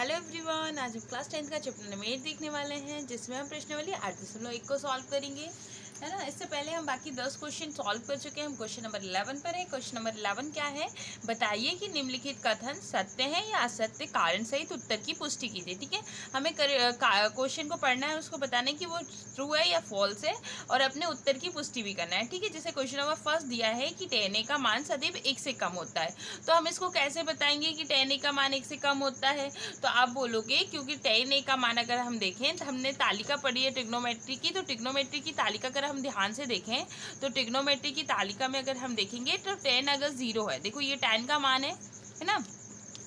Hello everyone, आज हम class 10 का चैप्टर नंबर 8 देखने वाले हैं, जिसमें हम प्रश्नावली 8.1 को सॉल्व करेंगे, है ना। इससे पहले हम बाकी 10 क्वेश्चन सॉल्व कर चुके हैं। हम क्वेश्चन नंबर 11 पर है। क्वेश्चन नंबर 11 क्या है, बताइए कि निम्नलिखित कथन सत्य है या असत्य, कारण सहित उत्तर की पुष्टि कीजिए। ठीक है, हमें क्वेश्चन को पढ़ना है, उसको बताना है कि वो ट्रू है या फॉल्स है, और अपने उत्तर की पुष्टि भी करना है। ठीक है, जैसे क्वेश्चन नंबर फर्स्ट दिया है कि 10a का मान सदैव 1 से कम होता है, तो हम इसको कैसे बताएंगे कि 10a का मान 1 से कम होता है। तो आप बोलोगे क्योंकि 10a का मान अगर हम देखें तो हमने तालिका पढ़ी है ट्रिग्नोमेट्री की, तो ट्रिग्नोमेट्री की तालिका अगर हम ध्यान से देखें तो ट्रिग्नोमेट्री की तालिका में अगर हम देखेंगे तो 10 अगर 0 है, देखो ये 10 का मान है ना,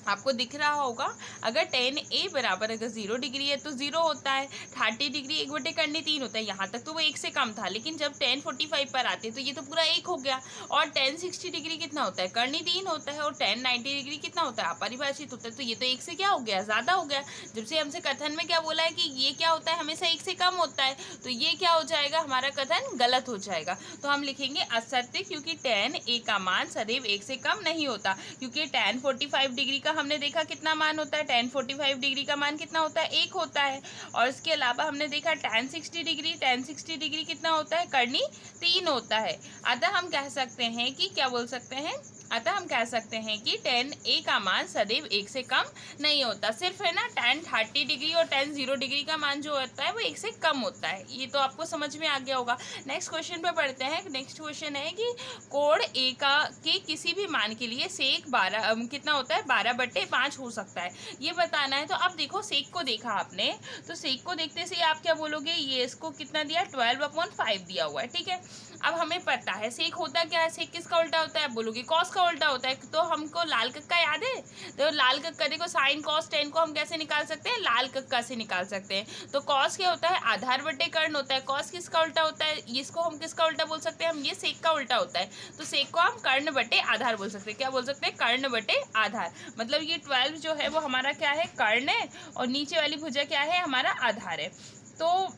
आपको दिख रहा होगा। अगर 10a बराबर अगर 0 डिग्री है तो 0 होता है, 30 डिग्री 1/3 होता है, यहाँ तक तो वो 1 से कम था, लेकिन जब 1045 पर आते हैं तो ये तो पूरा 1 हो गया। और 1060 डिग्री कितना होता है, कर्णी 3 होता है, और 1090 डिग्री कितना होता है, अपरिभाषित होता है, तो ये तो 1 से क्या हो गया, ज़्यादा हो गया। जब से हमसे कथन में क्या बोला है कि ये क्या होता है, हमेशा 1 से कम होता है, तो ये क्या हो जाएगा, हमारा कथन गलत हो जाएगा। तो हम लिखेंगे असत्य, क्योंकि 10a का मान सदैव 1 से कम नहीं होता, क्योंकि 1045 डिग्री का हमने देखा कितना मान होता है, 1045 डिग्री का मान कितना होता है, 1 होता है। और इसके अलावा हमने देखा 1060 डिग्री कितना होता है, कर्णी 3 होता है। अतः हम कह सकते हैं कि क्या बोल सकते हैं, अतः हम कह सकते हैं कि 10a का मान सदैव 1 से कम नहीं होता। सिर्फ है ना 1030 डिग्री और 10 डिग्री का मान जो होता है वो 1 से कम होता है। ये तो आपको समझ में आ गया होगा। नेक्स्ट क्वेश्चन पे पढ़ते हैं। नेक्स्ट क्वेश्चन है कि कोण a का के किसी भी मान के लिए सेक 12 कितना होता है, 12/5 हो सकता है, ये बताना है। तो अब देखो सेक को देखा आपने, तो सेक को देखते से आप क्या बोलोगे, ये इसको कितना दिया, 12/5 दिया हुआ है। ठीक है, अब हमें पता है सेक होता क्या है, सेक किसका उल्टा होता है, बोलोगे कॉस का उल्टा होता है। तो हमको लाल कक्का याद है, तो लाल कक्का देखो साइन कॉस टेन को हम कैसे निकाल सकते हैं, लाल कक्का से निकाल सकते हैं। तो कॉस क्या होता है, आधार बटे कर्ण होता है। कॉस किसका उल्टा होता है, इसको हम किसका उल्टा बोल सकते हैं, हम ये सेक का उल्टा होता है, तो सेक को हम कर्ण बटे आधार बोल सकते हैं। क्या बोल सकते हैं, कर्ण बटे आधार। मतलब ये 12 जो है वो हमारा क्या है, कर्ण है, और नीचे वाली भुजा क्या है, हमारा आधार है। तो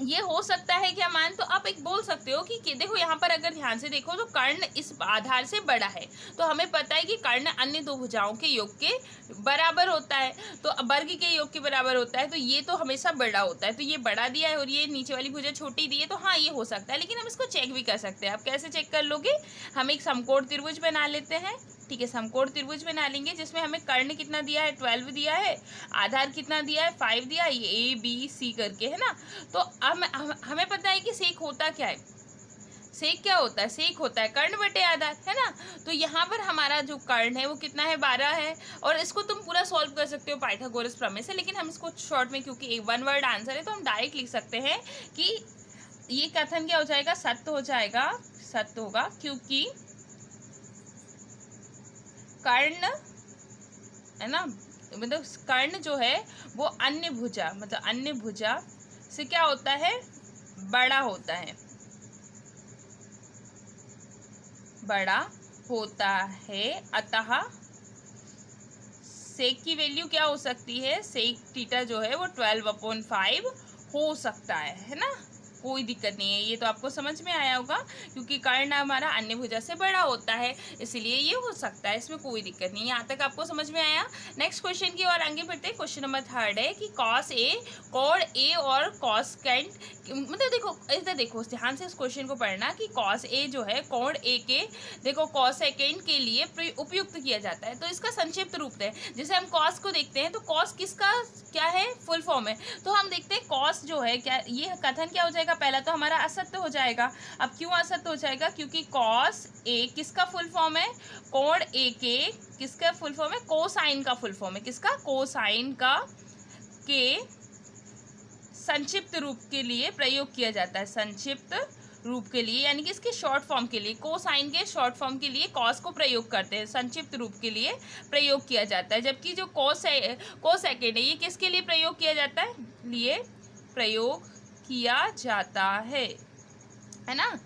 ये हो सकता है क्या मान, तो आप एक बोल सकते हो कि देखो यहाँ पर अगर ध्यान से देखो तो कर्ण इस आधार से बड़ा है, तो हमें पता है कि कर्ण अन्य दो भुजाओं के योग के बराबर होता है, तो वर्ग के योग के बराबर होता है, तो ये तो हमेशा बड़ा होता है, तो ये बड़ा दिया है और ये नीचे वाली भुजा छोटी दी है, तो हाँ ये हो सकता है। लेकिन हम इसको चेक भी कर सकते हैं। आप कैसे चेक कर लोगे, हम एक समकोण त्रिभुज बना लेते हैं। ठीक है, समकोण त्रिभुज बना लेंगे जिसमें हमें कर्ण कितना दिया है, 12 दिया है, आधार कितना दिया है, 5 दिया है, ये ABC करके, है ना। तो हमें पता है कि सेक होता क्या है, सेक क्या होता है, सेक होता है कर्ण बटे आधार, है ना। तो यहाँ पर हमारा जो कर्ण है वो कितना है, 12 है, और इसको तुम पूरा सॉल्व कर सकते हो पाइथागोरस प्रमेय से, लेकिन हम इसको शॉर्ट में, क्योंकि एक 1 वर्ड आंसर है, तो हम डायरेक्ट लिख सकते हैं कि ये कथन क्या हो जाएगा, सत्य हो जाएगा, सत्य होगा, क्योंकि कर्ण है ना, मतलब कर्ण जो है वो अन्य भुजा, मतलब अन्य भुजा से क्या होता है, बड़ा होता है, बड़ा होता है। अतः सेक की वैल्यू क्या हो सकती है, सेक थीटा जो है वो 12/5 हो सकता है ना, कोई दिक्कत नहीं है। ये तो आपको समझ में आया होगा, क्योंकि कर्ण हमारा अन्य भुजा से बड़ा होता है, इसलिए ये हो सकता है, इसमें कोई दिक्कत नहीं है। यहाँ तक आपको समझ में आया। नेक्स्ट क्वेश्चन की ओर आगे बढ़ते हैं। क्वेश्चन नंबर 3 है कि कॉस ए, कोण ए और कॉसकेंट, मतलब देखो इधर देखो ध्यान से इस क्वेश्चन को पढ़ना कि कॉस ए जो है कोण ए के देखो कॉसेकेंट के लिए उपयुक्त किया जाता है, तो इसका संक्षिप्त रूप है। जैसे हम कॉस को देखते हैं तो कॉस किसका क्या है, फुल फॉर्म है, तो हम देखते हैं कॉस जो है क्या, ये कथन क्या हो जाएगा, पहला तो हमारा असत्य हो जाएगा। अब क्यों असत्य हो जाएगा, क्योंकि कॉस ए किसका फुल फॉर्म है, कोण ए के किसका फुल फॉर्म है, कोसाइन का फुल फॉर्म है, किसका, कोसाइन का के संक्षिप्त रूप के लिए प्रयोग किया जाता है, संक्षिप्त रूप के लिए, यानी कि इसके शॉर्ट फॉर्म के लिए, कोसाइन के शॉर्ट फॉर्म के लिए कॉस को प्रयोग करते हैं, संक्षिप्त रूप के लिए प्रयोग किया जाता है। जबकि जो कोसेकेंड है ये किसके लिए प्रयोग किया जाता है, लिए प्रयोग किया जाता है ना।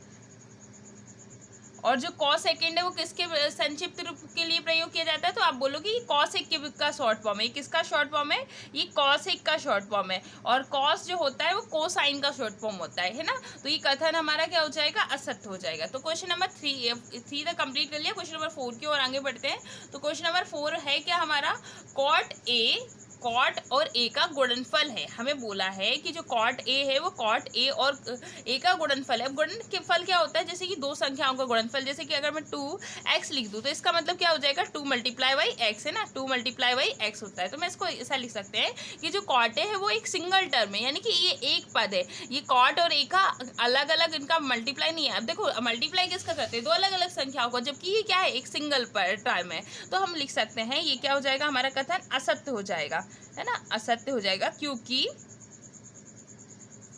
और जो कॉसेकेंड है वो किसके संक्षिप्त रूप के लिए प्रयोग किया जाता है, तो आप बोलोगे ये कॉसेक का शॉर्ट फॉर्म है, किसका शॉर्ट फॉर्म है, ये कॉसेक का शॉर्ट फॉर्म है, और कॉस जो होता है वो कोसाइन का शॉर्ट फॉर्म होता है ना। तो ये कथन हमारा क्या हो जाएगा, असत्य हो जाएगा। तो क्वेश्चन नंबर 3 तक कंप्लीट कर लिया। क्वेश्चन नंबर 4 की ओर आगे बढ़ते हैं। तो क्वेश्चन नंबर 4 है क्या हमारा, कॉट ए कॉट और ए का गुणनफल है। हमें बोला है कि जो कॉट ए है वो कॉट ए और ए का गुणनफल है। अब गुणनफल क्या होता है, जैसे कि दो संख्याओं का गुणनफल, जैसे कि अगर मैं 2x लिख दूँ तो इसका मतलब क्या हो जाएगा, 2 मल्टीप्लाई बाई एक्स है ना, 2 मल्टीप्लाई बाई एक्स होता है। तो मैं इसको ऐसा लिख सकते हैं कि जो कॉट ए है वो एक सिंगल टर्म है, यानी कि ये एक पद है। ये कॉट और ए का अलग अलग इनका मल्टीप्लाई नहीं है। अब देखो मल्टीप्लाई किसका करते हैं, दो अलग अलग संख्याओं का, जबकि ये क्या है, एक सिंगल टर्म है। तो हम लिख सकते हैं ये क्या हो जाएगा, हमारा कथन असत्य हो जाएगा, है ना, असत्य हो जाएगा, क्योंकि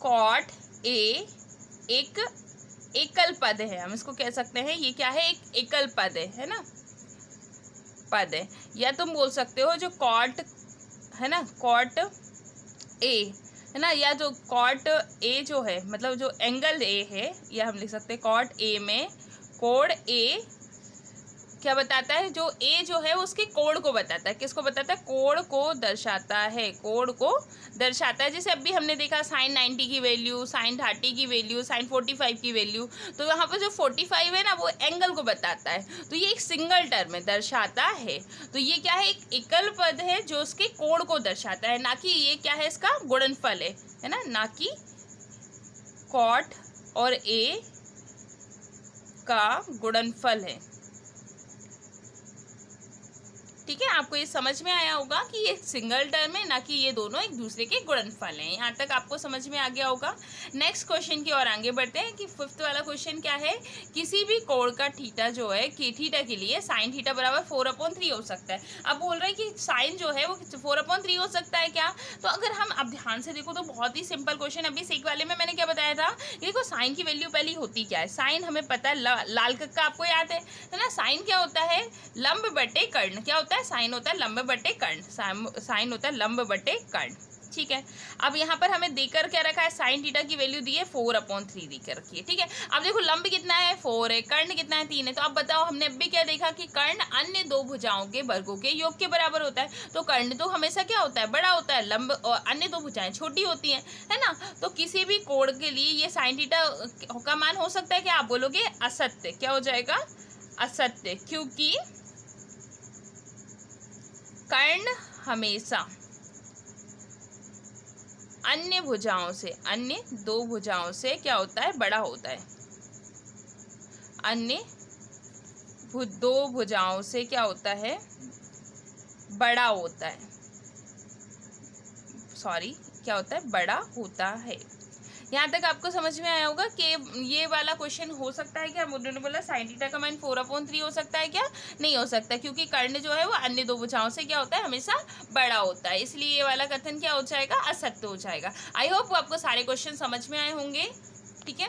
कॉट ए एक एकल पद है। हम इसको कह सकते हैं ये क्या है, एक एकल पद है ना, पद है। या तुम बोल सकते हो जो कॉट है ना, कॉट ए है ना, या जो कॉट ए जो है, मतलब जो एंगल ए है, या हम लिख सकते हैं कॉट ए में कोण ए क्या बताता है, जो ए जो है उसके कोण को बताता है। किसको बताता है, कोण को दर्शाता है, कोण को दर्शाता है। जैसे अभी हमने देखा साइन 90 की वैल्यू, साइन 30 की वैल्यू, साइन 45 की वैल्यू, तो यहाँ पर जो 45 है ना वो एंगल को बताता है। तो ये एक सिंगल टर्म है, दर्शाता है। तो ये क्या है, एक एकल पद है जो उसके कोण को दर्शाता है, ना कि ये क्या है, इसका गुणनफल है ना कि कॉट और ए का गुणनफल है। ठीक है, आपको ये समझ में आया होगा कि ये सिंगल टर्म है, ना कि ये दोनों एक दूसरे के गुणनफल हैं। यहाँ तक आपको समझ में आ गया होगा। नेक्स्ट क्वेश्चन की ओर आगे बढ़ते हैं कि फिफ्थ वाला क्वेश्चन क्या है, किसी भी कोण का थीटा जो है, कि थीटा के लिए साइन थीटा बराबर 4/3 हो सकता है। अब बोल रहे हैं कि साइन जो है वो 4/3 हो सकता है क्या। तो अगर हम अब ध्यान से देखो तो बहुत ही सिंपल क्वेश्चन, अभी सेक वाले में मैंने क्या बताया था, देखो साइन की वैल्यू पहले होती क्या है, साइन हमें पता है, लाल कक्का आपको याद है ना। साइन क्या होता है, लंब बटे कर्ण। क्या होता है, साइन होता है लंब बटे कर्ण, साइन होता है लंब बटे कर्ण। ठीक है, अब यहाँ पर हमें देकर क्या रखा है, साइन थीटा की वैल्यू दी है 4/3 देकर रखी है। ठीक है, अब देखो लंब कितना है, 4 है, कर्ण कितना है, 3 है। तो अब बताओ, हमने अभी क्या देखा कि कर्ण अन्य दो भुजाओं के वर्गों के योग के बराबर होता है। तो कर्ण तो हमेशा क्या होता है, बड़ा होता है, लंब और अन्य दो भुजाएं छोटी होती हैं, है ना। तो किसी भी कोण के लिए ये साइन थीटा का मान हो सकता है क्या, आप बोलोगे असत्य। क्या हो जाएगा, असत्य, क्योंकि कर्ण हमेशा अन्य भुजाओं से, अन्य दो भुजाओं से क्या होता है, बड़ा होता है। अन्य दो भुजाओं से क्या होता है, बड़ा होता है, सॉरी क्या होता है, बड़ा होता है। यहाँ तक आपको समझ में आया होगा कि ये वाला क्वेश्चन हो सकता है क्या, उन्होंने बोला साइन थीटा का मान 4/3 हो सकता है क्या, नहीं हो सकता, क्योंकि कर्ण जो है वो अन्य दो भुजाओं से क्या होता है, हमेशा बड़ा होता है। इसलिए ये वाला कथन क्या हो जाएगा, असत्य हो जाएगा। आई होप आपको सारे क्वेश्चन समझ में आए होंगे। ठीक है।